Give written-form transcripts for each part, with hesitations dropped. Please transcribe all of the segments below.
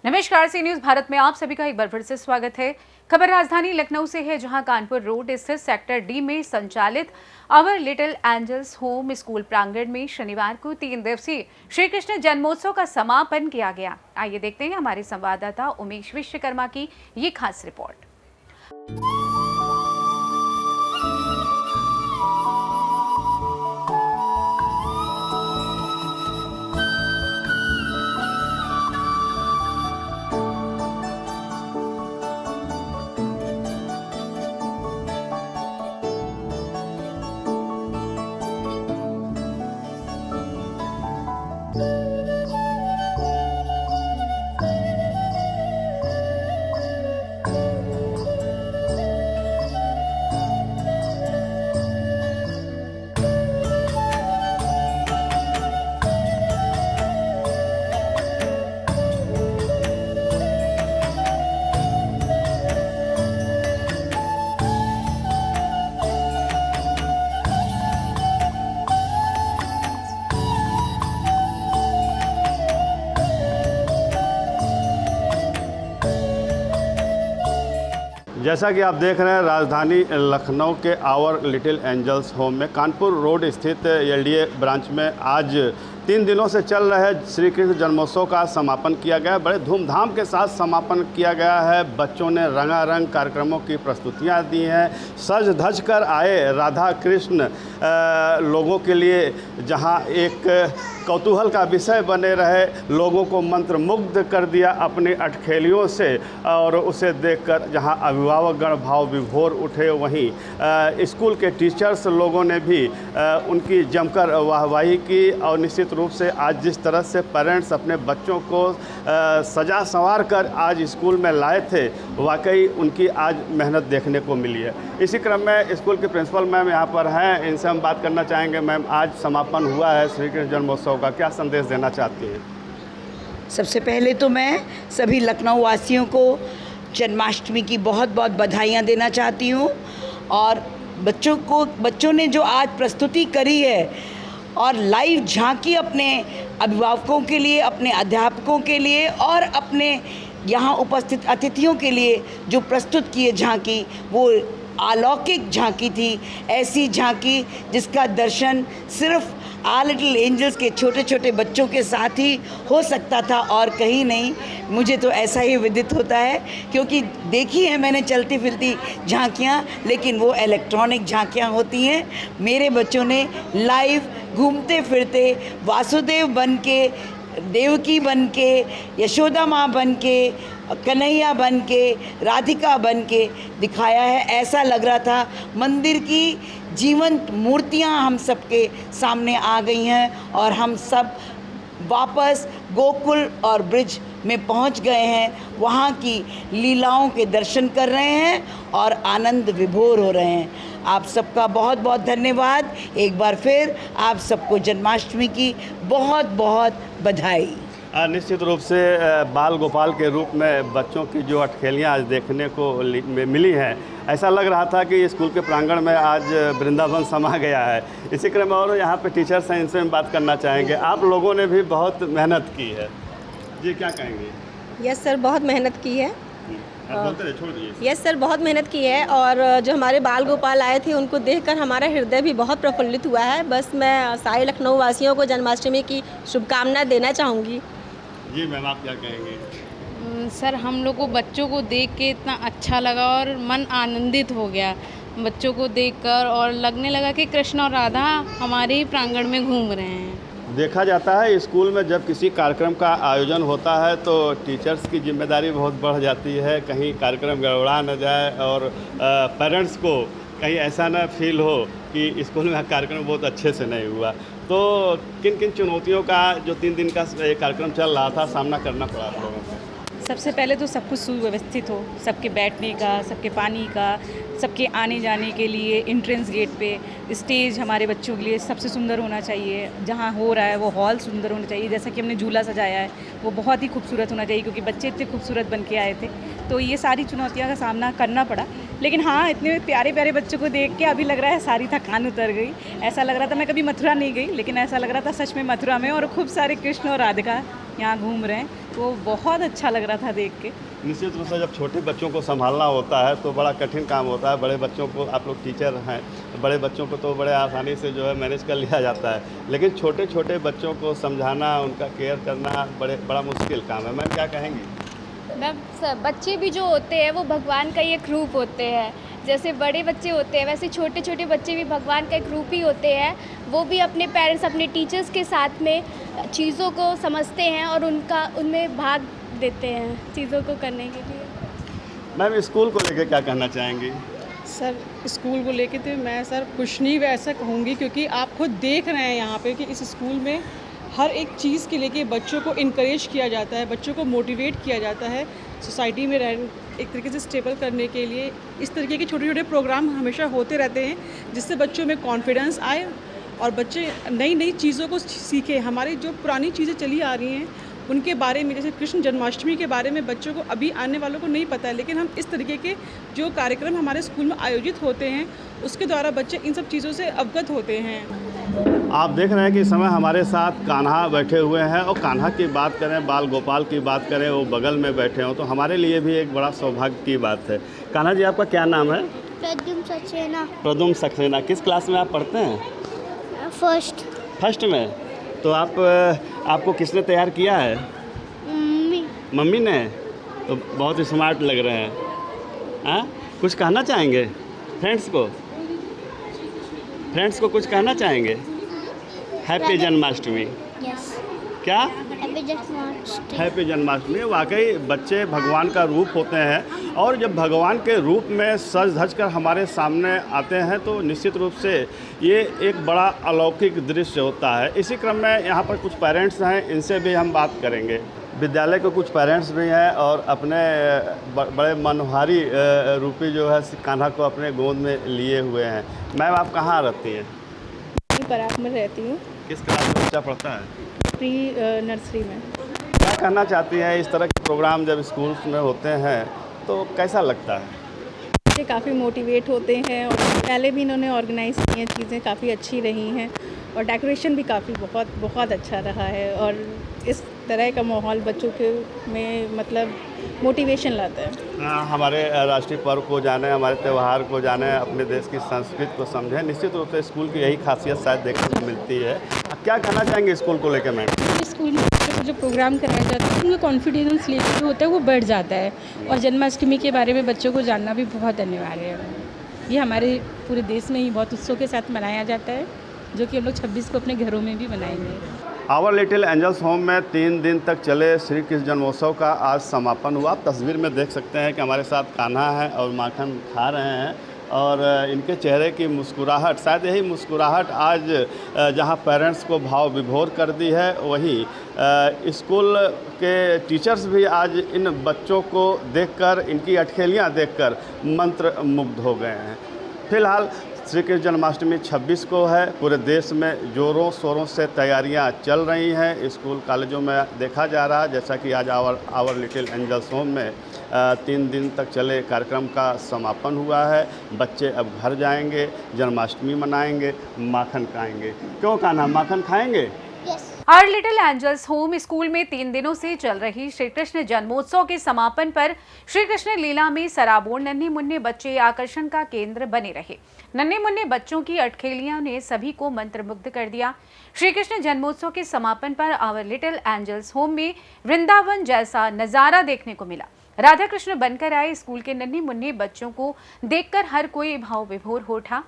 नमस्कार, सी न्यूज भारत में आप सभी का एक बार फिर से स्वागत है। खबर राजधानी लखनऊ से है, जहां कानपुर रोड स्थित सेक्टर डी में संचालित our little angels home school प्रांगण में शनिवार को 3 दिवसीय श्री कृष्ण जन्मोत्सव का समापन किया गया। आइए देखते हैं हमारे संवाददाता उमेश विश्वकर्मा की ये खास रिपोर्ट। जैसा कि आप देख रहे हैं, राजधानी लखनऊ के आवर लिटिल एंजल्स होम में कानपुर रोड स्थित एलडीए ब्रांच में आज 3 दिनों से चल रहे श्री कृष्ण जन्मोत्सव का समापन किया गया। बड़े धूमधाम के साथ समापन किया गया है। बच्चों ने रंगारंग कार्यक्रमों की प्रस्तुतियां दी हैं। सज धज कर आए राधा कृष्ण लोगों के लिए, जहां एक कौतूहल का विषय बने रहे, लोगों को मंत्रमुग्ध कर दिया अपनी अटखेलियों से, और उसे देखकर जहां अभिभावकगण भाव विभोर उठे, वहीं स्कूल के टीचर्स लोगों ने भी उनकी जमकर वाहवाही की। और निश्चित रूप से आज जिस तरह से पेरेंट्स अपने बच्चों को सजा संवार कर आज स्कूल में लाए थे, वाकई उनकी आज मेहनत देखने को मिली है। इसी क्रम में स्कूल के प्रिंसिपल मैम यहाँ पर हैं, इनसे हम बात करना चाहेंगे। मैम, आज समापन हुआ है श्री कृष्ण जन्मोत्सव का, क्या संदेश देना चाहती हैं? सबसे पहले तो मैं सभी लखनऊ वासियों को जन्माष्टमी की बहुत बहुत बधाइयाँ देना चाहती हूँ। और बच्चों ने जो आज प्रस्तुति करी है और लाइव झांकी अपने अभिभावकों के लिए, अपने अध्यापकों के लिए और अपने यहाँ उपस्थित अतिथियों के लिए जो प्रस्तुत किए झांकी, वो अलौकिक झांकी थी। ऐसी झांकी जिसका दर्शन सिर्फ आवर लिटिल एंजल्स के छोटे छोटे बच्चों के साथ ही हो सकता था और कहीं नहीं। मुझे तो ऐसा ही विदित होता है, क्योंकि देखी है मैंने चलती फिरती झांकियाँ, लेकिन वो इलेक्ट्रॉनिक झांकियाँ होती हैं। मेरे बच्चों ने लाइव घूमते फिरते वासुदेव बन के, देवकी बन के, यशोदा माँ बन के, कन्हैया बन के, राधिका बन के दिखाया है। ऐसा लग रहा था मंदिर की जीवंत मूर्तियाँ हम सबके सामने आ गई हैं और हम सब वापस गोकुल और ब्रिज में पहुंच गए हैं। वहाँ की लीलाओं के दर्शन कर रहे हैं और आनंद विभोर हो रहे हैं। आप सबका बहुत बहुत धन्यवाद। एक बार फिर आप सबको जन्माष्टमी की बहुत बहुत बधाई। निश्चित रूप से बाल गोपाल के रूप में बच्चों की जो अटखेलियाँ आज देखने को मिली हैं, ऐसा लग रहा था कि स्कूल के प्रांगण में आज वृंदावन समा गया है। इसी क्रम में और यहाँ पे टीचर्स हैं, इनसे हम बात करना चाहेंगे। आप लोगों ने भी बहुत मेहनत की है जी, क्या कहेंगे? यस सर, बहुत मेहनत की है। यस सर, बहुत मेहनत की है। और जो हमारे बाल गोपाल आए थे, उनको देखकर हमारा हृदय भी बहुत प्रफुल्लित हुआ है। बस मैं सारे लखनऊ वासियों को जन्माष्टमी की शुभकामना देना चाहूँगी। जी मैम, आप क्या कहेंगे? सर, हम लोग को बच्चों को देख के इतना अच्छा लगा और मन आनंदित हो गया बच्चों को देखकर, और लगने लगा कि कृष्ण और राधा हमारे ही प्रांगण में घूम रहे हैं। देखा जाता है स्कूल में जब किसी कार्यक्रम का आयोजन होता है तो टीचर्स की जिम्मेदारी बहुत बढ़ जाती है, कहीं कार्यक्रम गड़बड़ा न जाए और पेरेंट्स को कहीं ऐसा ना फील हो कि स्कूल में कार्यक्रम बहुत अच्छे से नहीं हुआ। तो किन किन चुनौतियों का जो 3 दिन का कार्यक्रम चल रहा था सामना करना पड़ा आप लोगों को? सबसे पहले तो सब कुछ सुव्यवस्थित हो, सबके बैठने का, सबके पानी का, सबके आने जाने के लिए एंट्रेंस गेट पे स्टेज हमारे बच्चों के लिए सबसे सुंदर होना चाहिए। जहाँ हो रहा है वो हॉल सुंदर होना चाहिए। जैसा कि हमने झूला सजाया है वो बहुत ही खूबसूरत होना चाहिए, क्योंकि बच्चे इतने खूबसूरत बन के आए थे। तो ये सारी चुनौतियों का सामना करना पड़ा। लेकिन हाँ, इतने प्यारे प्यारे बच्चों को देख के अभी लग रहा है सारी थकान उतर गई। ऐसा लग रहा था मैं कभी मथुरा नहीं गई, लेकिन ऐसा लग रहा था सच में मथुरा में, और खूब सारे कृष्ण और राधिका यहाँ घूम रहे हैं, तो बहुत अच्छा लग रहा था देख के। निश्चित रूप से जब छोटे बच्चों को संभालना होता है तो बड़ा कठिन काम होता है। बड़े बच्चों को, आप लोग टीचर हैं, बड़े बच्चों को तो बड़े आसानी से जो है मैनेज कर लिया जाता है, लेकिन छोटे छोटे बच्चों को समझाना, उनका केयर करना बड़ा मुश्किल काम है। मैम क्या कहेंगी? मैम बच्चे भी जो होते हैं वो भगवान का ही एक रूप होते हैं। जैसे बड़े बच्चे होते हैं वैसे छोटे छोटे बच्चे भी भगवान का एक रूप ही होते हैं। वो भी अपने पेरेंट्स, अपने टीचर्स के साथ में चीज़ों को समझते हैं और उनमें भाग देते हैं चीज़ों को करने के लिए। मैम स्कूल को लेकर क्या कहना चाहेंगी? सर स्कूल को लेके तो मैं सर कुछ नहीं वैसा कहूँगी, क्योंकि आप खुद देख रहे हैं यहाँ पे कि इस स्कूल में हर एक चीज़ के लेके बच्चों को इनकरेज किया जाता है, बच्चों को मोटिवेट किया जाता है सोसाइटी में एक तरीके से स्टेबल करने के लिए। इस तरीके के छोटे छोटे प्रोग्राम हमेशा होते रहते हैं जिससे बच्चों में कॉन्फिडेंस आए और बच्चे नई नई चीज़ों को सीखें। हमारी जो पुरानी चीज़ें चली आ रही हैं उनके बारे में, जैसे कृष्ण जन्माष्टमी के बारे में बच्चों को, अभी आने वालों को नहीं पता है, लेकिन हम इस तरीके के जो कार्यक्रम हमारे स्कूल में आयोजित होते हैं उसके द्वारा बच्चे इन सब चीज़ों से अवगत होते हैं। आप देख रहे हैं कि इस समय हमारे साथ कान्हा बैठे हुए हैं, और कान्हा की बात करें, बाल गोपाल की बात करें, वो बगल में बैठे हों तो हमारे लिए भी एक बड़ा सौभाग्य की बात है। कान्हा जी, आपका क्या नाम है? प्रद्युम्न सक्सेना। प्रद्युम्न सक्सेना। किस क्लास में आप पढ़ते हैं? फर्स्ट में। तो आपको किसने तैयार किया है? मम्मी ने। तो बहुत ही स्मार्ट लग रहे हैं। हाँ, कुछ कहना चाहेंगे फ्रेंड्स को कुछ कहना चाहेंगे? हैप्पी जन्माष्टमी। यस। क्या? हैप्पी जन्माष्टमी। हैप्पी जन्माष्टमी। वाकई बच्चे भगवान का रूप होते हैं, और जब भगवान के रूप में सज धज कर हमारे सामने आते हैं तो निश्चित रूप से ये एक बड़ा अलौकिक दृश्य होता है। इसी क्रम में यहाँ पर कुछ पेरेंट्स हैं, इनसे भी हम बात करेंगे। विद्यालय के कुछ पेरेंट्स भी हैं और अपने बड़े मनोहारी रूपी जो है कान्हा को अपने गोद में लिए हुए हैं। मैम आप कहाँ रहती हैं? पराग में रहती हूँ। किस क्लास में बच्चा पढ़ता है? प्री नर्सरी में। क्या कहना चाहती हैं, इस तरह के प्रोग्राम जब स्कूल्स में होते हैं तो कैसा लगता है? बच्चे काफ़ी मोटिवेट होते हैं, और पहले भी इन्होंने ऑर्गेनाइज की हैं, चीज़ें काफ़ी अच्छी रही हैं, और डेकोरेशन भी काफ़ी बहुत अच्छा रहा है, और इस तरह का माहौल बच्चों के में मतलब मोटिवेशन लाता है। हमारे राष्ट्रीय पर्व को जाने, हमारे त्यौहार को जाने, अपने देश की संस्कृति को समझें। निश्चित रूप से स्कूल की यही खासियत शायद देखने को मिलती है। क्या कहना चाहेंगे स्कूल को लेकर मैम? स्कूल में जो प्रोग्राम कराया जाता है उनका कॉन्फिडेंस लेवल जो होता है वो बढ़ जाता है, और जन्माष्टमी के बारे में बच्चों को जानना भी बहुत अनिवार्य है। ये हमारे पूरे देश में ही बहुत उत्सव के साथ मनाया जाता है, जो कि हम लोग 26 को अपने घरों में भी मनाएंगे। आवर लिटिल एंजल्स होम में 3 दिन तक चले श्री कृष्ण जन्मोत्सव का आज समापन हुआ। आप तस्वीर में देख सकते हैं कि हमारे साथ कान्हा है और माखन खा रहे हैं, और इनके चेहरे की मुस्कुराहट, शायद यही मुस्कुराहट आज जहां पेरेंट्स को भाव विभोर कर दी है, वहीं स्कूल के टीचर्स भी आज इन बच्चों को देखकर, इनकी अटखेलियां देखकर मंत्र मुग्ध हो गए हैं। फिलहाल श्री कृष्ण जन्माष्टमी 26 को है। पूरे देश में ज़ोरों शोरों से तैयारियां चल रही हैं। स्कूल कॉलेजों में देखा जा रहा है, जैसा कि आज आवर लिटिल एंजल्स होम में 3 दिन तक चले कार्यक्रम का समापन हुआ है। बच्चे अब घर जाएंगे, जन्माष्टमी मनाएंगे, माखन खाएंगे। क्यों कान्हा, माखन खाएंगे? Our little angels home school में 3 दिनों से चल रही श्री कृष्ण जन्मोत्सव के समापन पर श्री कृष्ण लीला में सराबोर नन्हे मुन्ने बच्चे आकर्षण का केंद्र बने रहे। नन्हे मुन्ने बच्चों की अटखेलियां ने सभी को मंत्रमुग्ध कर दिया। श्री कृष्ण जन्मोत्सव के समापन per hour little angels home में वृंदावन जैसा नजारा देखने को मिला। राधा कृष्ण बनकर आए स्कूल के नन्हे मुन्ने बच्चों को देखकर हर कोई भाव विभोर हो उठा।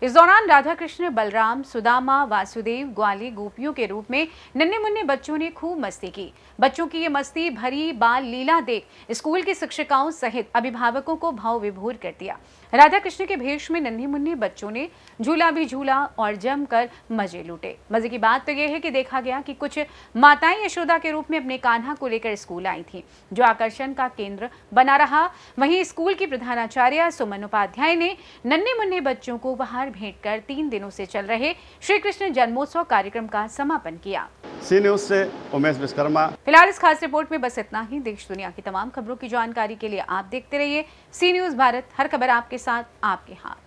इस दौरान राधा कृष्ण, बलराम, सुदामा, वासुदेव, ग्वाली, गोपियों के रूप में नन्हे मुन्ने बच्चों ने खूब मस्ती की। बच्चों की ये मस्ती भरी बाल लीला देख स्कूल की शिक्षिकाओं सहित अभिभावकों को भाव विभोर कर दिया। राधा कृष्ण के भेष में नन्हे मुन्ने बच्चों ने झूला भी झूला और जमकर मजे लूटे। मजे की बात तो यह है कि देखा गया कि कुछ माताएं यशोदा के रूप में अपने कान्हा को लेकर स्कूल आई थीं, जो आकर्षण का केंद्र बना रहा। वहीं स्कूल की प्रधानाचार्य सुमन उपाध्याय ने नन्हे मुन्ने बच्चों को उपहार उपहार भेंट कर 3 दिनों से चल रहे श्री कृष्ण जन्मोत्सव कार्यक्रम का समापन किया। सी न्यूज़ से उमेश विश्वकर्मा। फिलहाल इस खास रिपोर्ट में बस इतना ही। देश दुनिया की तमाम खबरों की जानकारी के लिए आप देखते रहिए सी न्यूज़ भारत। हर खबर आपके साथ, आपके हाथ।